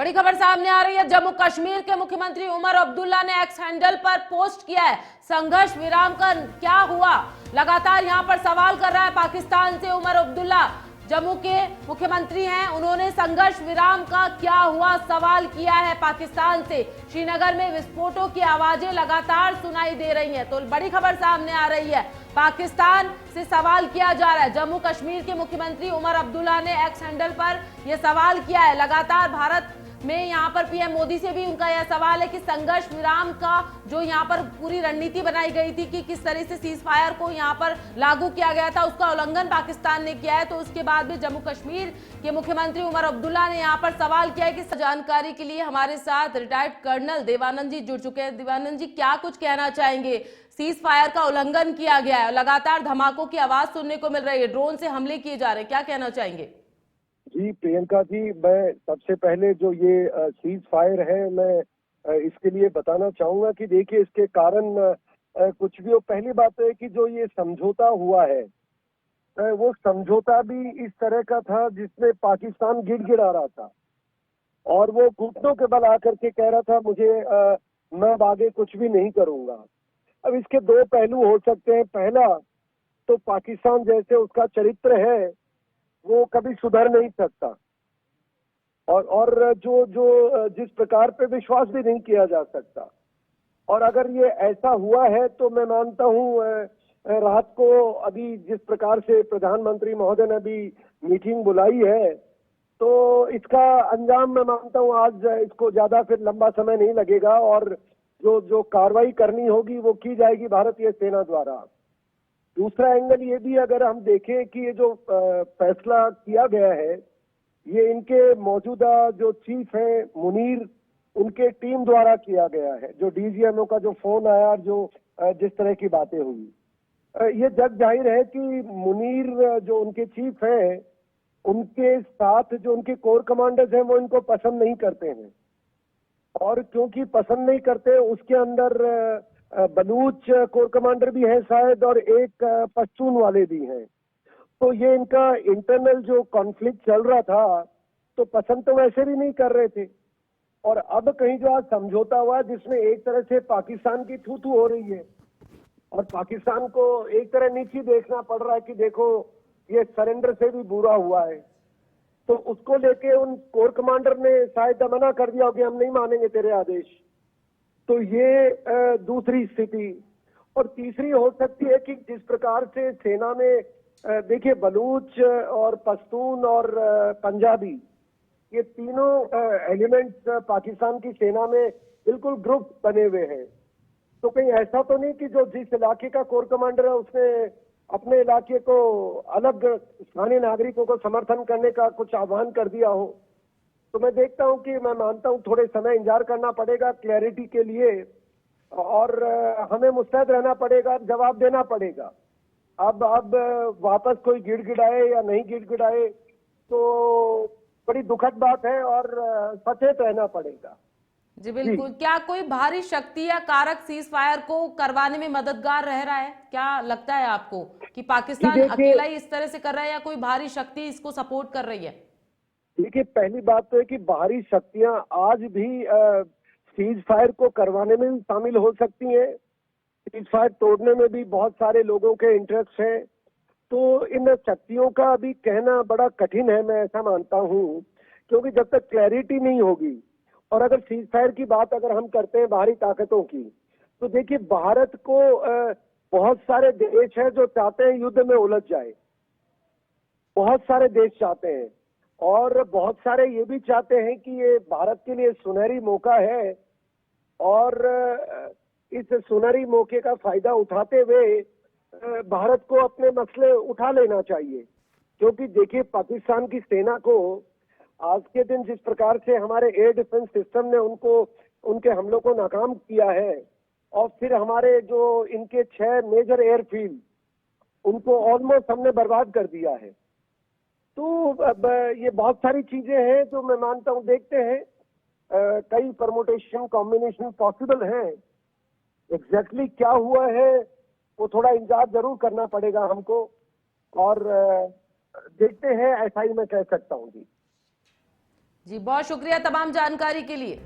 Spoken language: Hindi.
बड़ी खबर सामने आ रही है। जम्मू कश्मीर के मुख्यमंत्री उमर अब्दुल्ला ने एक्स हैंडल पर पोस्ट किया है, संघर्ष विराम का क्या हुआ। लगातार यहां पर सवाल कर रहा है पाकिस्तान से उमर अब्दुल्ला। जम्मू के मुख्यमंत्री हैं, उन्होंने संघर्ष विराम का क्या हुआ सवाल किया है पाकिस्तान से। श्रीनगर में विस्फोटों की आवाजें लगातार सुनाई दे रही हैं, तो बड़ी खबर सामने आ रही है। पाकिस्तान से सवाल किया जा रहा है। जम्मू कश्मीर के मुख्यमंत्री उमर अब्दुल्ला ने एक्स हैंडल पर यह सवाल किया है। लगातार भारत में यहाँ पर पीएम मोदी से भी उनका यह सवाल है कि संघर्ष विराम का जो यहाँ पर पूरी रणनीति बनाई गई थी कि किस तरह से सीज फायर को यहाँ पर लागू किया गया था, उसका उल्लंघन पाकिस्तान ने किया है। तो उसके बाद भी जम्मू कश्मीर के मुख्यमंत्री उमर अब्दुल्ला ने यहाँ पर सवाल किया है कि जानकारी के लिए हमारे साथ रिटायर्ड कर्नल देवानंद जी जुड़ चुके हैं। देवानंद जी, क्या कुछ कहना चाहेंगे? सीज फायर का उल्लंघन किया गया है, लगातार धमाकों की आवाज सुनने को मिल रही है, ड्रोन से हमले किए जा रहे हैं, क्या कहना चाहेंगे? जी प्रियंका जी, मैं सबसे पहले जो ये सीज फायर है, मैं इसके लिए बताना चाहूंगा कि देखिए इसके कारण कुछ भी हो। पहली बात है कि जो ये समझौता हुआ है वो समझौता भी इस तरह का था जिसमें पाकिस्तान गिड़गिड़ा रहा था और वो घुटनों के बल आकर के कह रहा था मैं अब आगे कुछ भी नहीं करूंगा। अब इसके दो पहलू हो सकते हैं। पहला तो पाकिस्तान जैसे उसका चरित्र है वो कभी सुधर नहीं सकता और जो जिस प्रकार पे विश्वास भी नहीं किया जा सकता। और अगर ये ऐसा हुआ है तो मैं मानता हूँ रात को अभी जिस प्रकार से प्रधानमंत्री महोदय ने अभी मीटिंग बुलाई है तो इसका अंजाम मैं मानता हूँ आज इसको ज्यादा फिर लंबा समय नहीं लगेगा और जो कार्रवाई करनी होगी वो की जाएगी भारतीय सेना द्वारा। दूसरा एंगल ये भी अगर हम देखें कि ये जो फैसला किया गया है ये इनके मौजूदा जो चीफ है मुनीर, उनके टीम द्वारा किया गया है। जो डीजीएमओ का जो फोन आया, जो जिस तरह की बातें हुई, ये जग जाहिर है कि मुनीर जो उनके चीफ है उनके साथ जो उनके कोर कमांडर्स हैं वो इनको पसंद नहीं करते हैं और क्योंकि पसंद नहीं करते उसके अंदर बलूच कोर कमांडर भी हैं शायद और एक पश्तून वाले भी हैं। तो ये इनका इंटरनल जो कॉन्फ्लिक्ट चल रहा था तो पसंद तो वैसे भी नहीं कर रहे थे और अब कहीं जो आज समझौता हुआ जिसमें एक तरह से पाकिस्तान की थू थू हो रही है और पाकिस्तान को एक तरह नीचे देखना पड़ रहा है कि देखो ये सरेंडर से भी बुरा हुआ है, तो उसको लेके उन कोर कमांडर ने शायद मना कर दिया कि हम नहीं मानेंगे तेरे आदेश। तो ये दूसरी स्थिति। और तीसरी हो सकती है कि जिस प्रकार से सेना में देखिए बलूच और पश्तून और पंजाबी, ये तीनों एलिमेंट्स पाकिस्तान की सेना में बिल्कुल ग्रुप बने हुए हैं। तो कहीं ऐसा तो नहीं कि जो जिस इलाके का कोर कमांडर है उसने अपने इलाके को अलग स्थानीय नागरिकों को समर्थन करने का कुछ आह्वान कर दिया हो। तो मैं देखता हूं कि मैं मानता हूं थोड़े समय इंतजार करना पड़ेगा क्लैरिटी के लिए और हमें मुस्तैद रहना पड़ेगा, जवाब देना पड़ेगा। अब वापस कोई गिड़गिड़ाए या नहीं गिड़गिड़ाए तो बड़ी दुखद बात है और सचेत रहना पड़ेगा। जी बिल्कुल। क्या कोई बाहरी शक्ति या कारक सीज फायर को करवाने में मददगार रह रहा है? क्या लगता है आपको कि पाकिस्तान अकेला ही इस तरह से कर रहा है या कोई बाहरी शक्ति इसको सपोर्ट कर रही है? देखिए पहली बात तो है कि बाहरी शक्तियां आज भी सीज फायर को करवाने में भी शामिल हो सकती हैं। सीज फायर तोड़ने में भी बहुत सारे लोगों के इंटरेस्ट हैं। तो इन शक्तियों का अभी कहना बड़ा कठिन है, मैं ऐसा मानता हूं, क्योंकि जब तक क्लैरिटी नहीं होगी। और अगर सीज फायर की बात अगर हम करते हैं बाहरी ताकतों की, तो देखिए भारत को बहुत सारे देश हैं जो चाहते हैं युद्ध में उलझ जाए, बहुत सारे देश चाहते हैं और बहुत सारे ये भी चाहते हैं कि ये भारत के लिए सुनहरी मौका है और इस सुनहरी मौके का फायदा उठाते हुए भारत को अपने मसले उठा लेना चाहिए। क्योंकि देखिए पाकिस्तान की सेना को आज के दिन जिस प्रकार से हमारे एयर डिफेंस सिस्टम ने उनके हमलों को नाकाम किया है और फिर हमारे जो इनके 6 मेजर एयरफील्ड उनको ऑलमोस्ट हमने बर्बाद कर दिया है। तो अब ये बहुत सारी चीजें हैं जो मैं मानता हूं, देखते हैं कई परमुटेशन कॉम्बिनेशन पॉसिबल हैं। एग्जैक्टली क्या हुआ है वो थोड़ा इंतजार जरूर करना पड़ेगा हमको और देखते हैं, ऐसा ही मैं कह सकता हूं जी। जी बहुत शुक्रिया तमाम जानकारी के लिए।